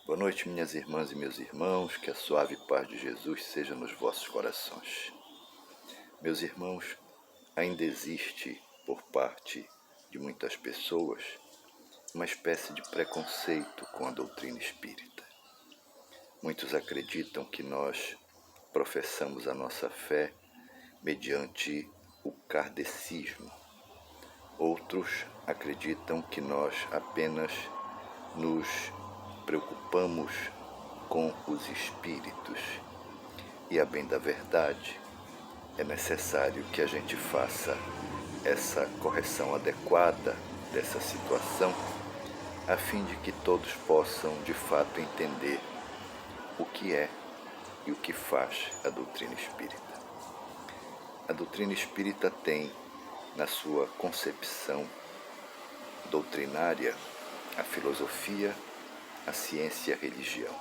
Boa noite, minhas irmãs e meus irmãos, que a suave paz de Jesus seja nos vossos corações. Meus irmãos, ainda existe, por parte de muitas pessoas, uma espécie de preconceito com a doutrina espírita. Muitos acreditam que nós professamos a nossa fé mediante o kardecismo. Outros acreditam que nós apenas nos preocupamos com os espíritos. E a bem da verdade, é necessário que a gente faça essa correção adequada dessa situação, a fim de que todos possam de fato entender o que é e o que faz a doutrina espírita. A doutrina espírita tem, na sua concepção doutrinária, a filosofia, a ciência e a religião.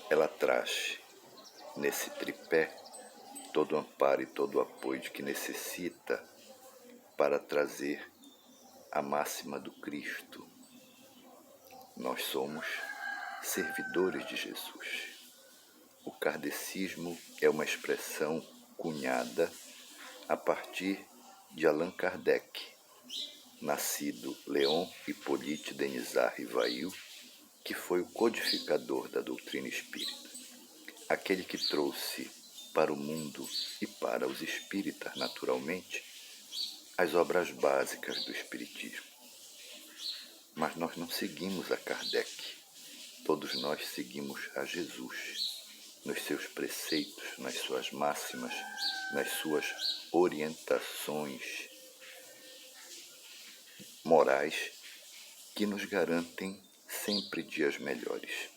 Ela traz, nesse tripé, todo o amparo e todo o apoio que necessita para trazer a máxima do Cristo. Nós somos servidores de Jesus. O kardecismo é uma expressão cunhada a partir de Allan Kardec, nascido Léon Hippolyte Denisard Rivail, que foi o codificador da doutrina espírita, aquele que trouxe para o mundo e para os espíritas, naturalmente, as obras básicas do espiritismo. Mas nós não seguimos a Kardec, todos nós seguimos a Jesus, nos seus preceitos, nas suas máximas, nas suas orientações morais que nos garantem sempre dias melhores.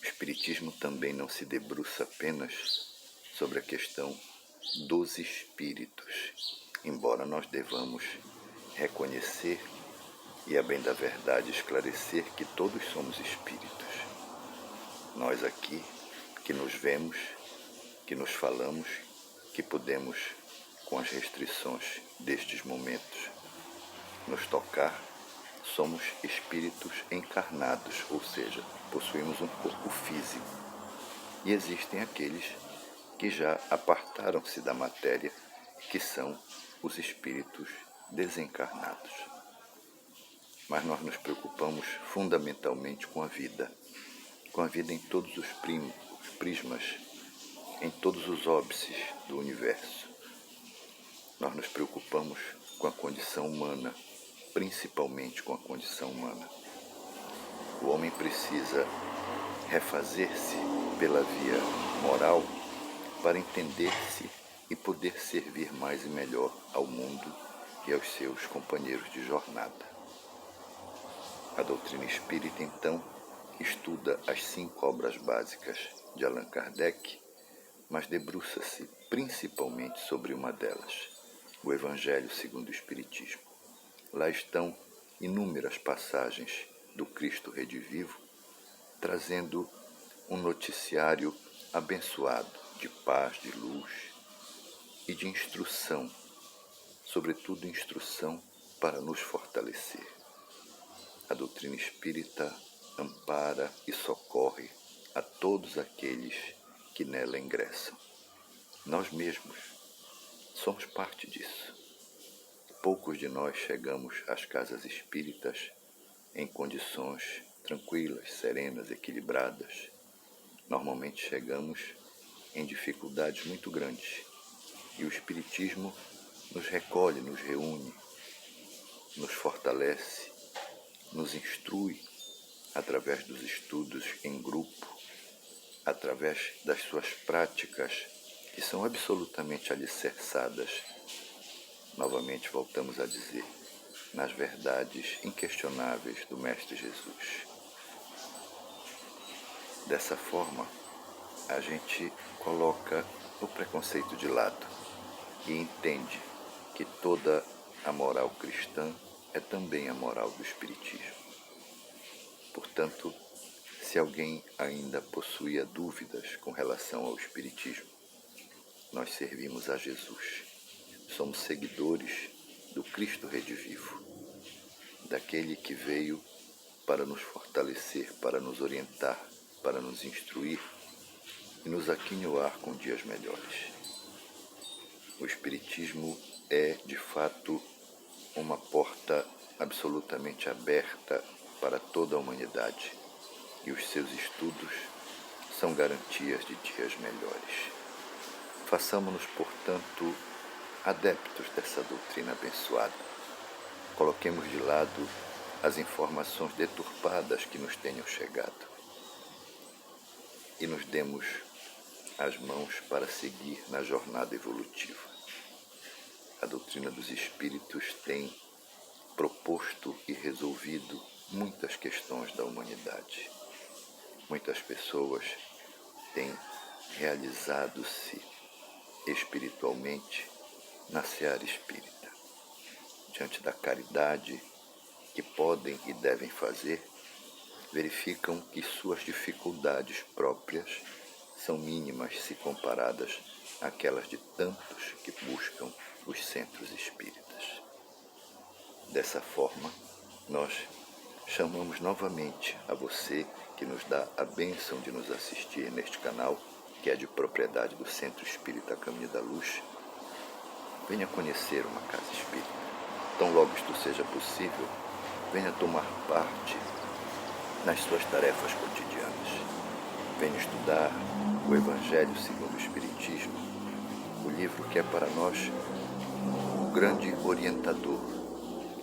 O Espiritismo também não se debruça apenas sobre a questão dos espíritos, embora nós devamos reconhecer e, a bem da verdade, esclarecer que todos somos espíritos. Nós aqui, que nos vemos, que nos falamos, que podemos, com as restrições destes momentos, nos tocar, somos espíritos encarnados, ou seja, possuímos um corpo físico. E existem aqueles que já apartaram-se da matéria, que são os espíritos desencarnados. Mas nós nos preocupamos fundamentalmente com a vida em todos os prismas, em todos os óbices do universo. Nós nos preocupamos com a condição humana, principalmente com a condição humana. O homem precisa refazer-se pela via moral para entender-se e poder servir mais e melhor ao mundo e aos seus companheiros de jornada. A doutrina espírita, então, estuda as 5 obras básicas de Allan Kardec, mas debruça-se principalmente sobre uma delas, o Evangelho segundo o Espiritismo. Lá estão inúmeras passagens do Cristo Redivivo, trazendo um noticiário abençoado de paz, de luz e de instrução, sobretudo instrução para nos fortalecer. A doutrina espírita ampara e socorre a todos aqueles que nela ingressam. Nós mesmos somos parte disso. Poucos de nós chegamos às casas espíritas em condições tranquilas, serenas, equilibradas. Normalmente chegamos em dificuldades muito grandes. E o Espiritismo nos recolhe, nos reúne, nos fortalece, nos instrui através dos estudos em grupo, através das suas práticas, que são absolutamente alicerçadas, novamente voltamos a dizer, nas verdades inquestionáveis do Mestre Jesus. Dessa forma, a gente coloca o preconceito de lado e entende que toda a moral cristã é também a moral do Espiritismo. Portanto, se alguém ainda possuía dúvidas com relação ao Espiritismo, nós servimos a Jesus. Somos seguidores do Cristo Redivivo, daquele que veio para nos fortalecer, para nos orientar, para nos instruir e nos aquinhoar com dias melhores. O Espiritismo é, de fato, uma porta absolutamente aberta para toda a humanidade, e os seus estudos são garantias de dias melhores. Façamo-nos, portanto, adeptos dessa doutrina abençoada. Coloquemos de lado as informações deturpadas que nos tenham chegado e nos demos as mãos para seguir na jornada evolutiva. A doutrina dos Espíritos tem proposto e resolvido muitas questões da humanidade. Muitas pessoas têm realizado-se espiritualmente na seara espírita. Diante da caridade que podem e devem fazer, verificam que suas dificuldades próprias são mínimas se comparadas àquelas de tantos que buscam os centros espíritas. Dessa forma, nós chamamos novamente a você que nos dá a bênção de nos assistir neste canal, que é de propriedade do Centro Espírita Caminho da Luz. Venha conhecer uma casa espírita. Tão logo isto seja possível, venha tomar parte nas suas tarefas cotidianas. Venha estudar o Evangelho segundo o Espiritismo, o livro que é para nós o grande orientador,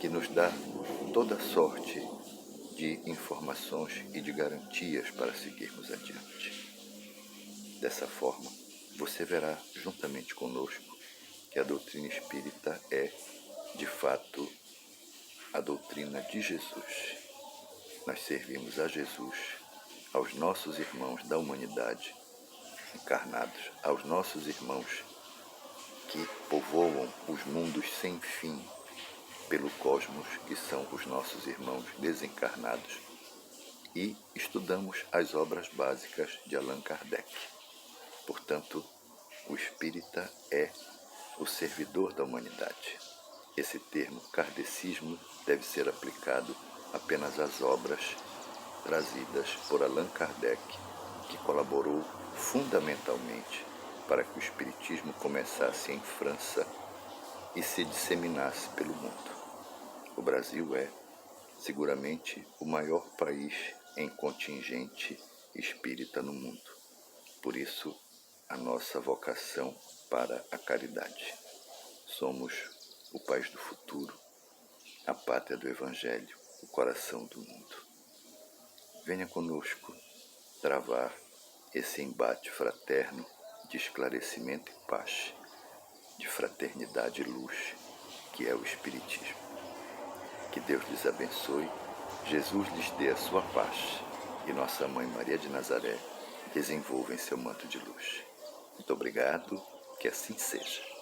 que nos dá toda sorte de informações e de garantias para seguirmos adiante. Dessa forma, você verá juntamente conosco que a doutrina espírita é, de fato, a doutrina de Jesus. Nós servimos a Jesus, aos nossos irmãos da humanidade encarnados, aos nossos irmãos que povoam os mundos sem fim pelo cosmos, que são os nossos irmãos desencarnados, e estudamos as obras básicas de Allan Kardec. Portanto, o espírita é o servidor da humanidade. Esse termo kardecismo deve ser aplicado apenas às obras trazidas por Allan Kardec, que colaborou fundamentalmente para que o espiritismo começasse em França e se disseminasse pelo mundo. O Brasil é, seguramente, o maior país em contingente espírita no mundo. Por isso, a nossa vocação para a caridade. Somos o país do futuro, a pátria do Evangelho, o coração do mundo. Venha conosco travar esse embate fraterno de esclarecimento e paz, de fraternidade e luz, que é o Espiritismo. Que Deus lhes abençoe, Jesus lhes dê a sua paz e Nossa Mãe Maria de Nazaré desenvolva em seu manto de luz. Muito obrigado, que assim seja.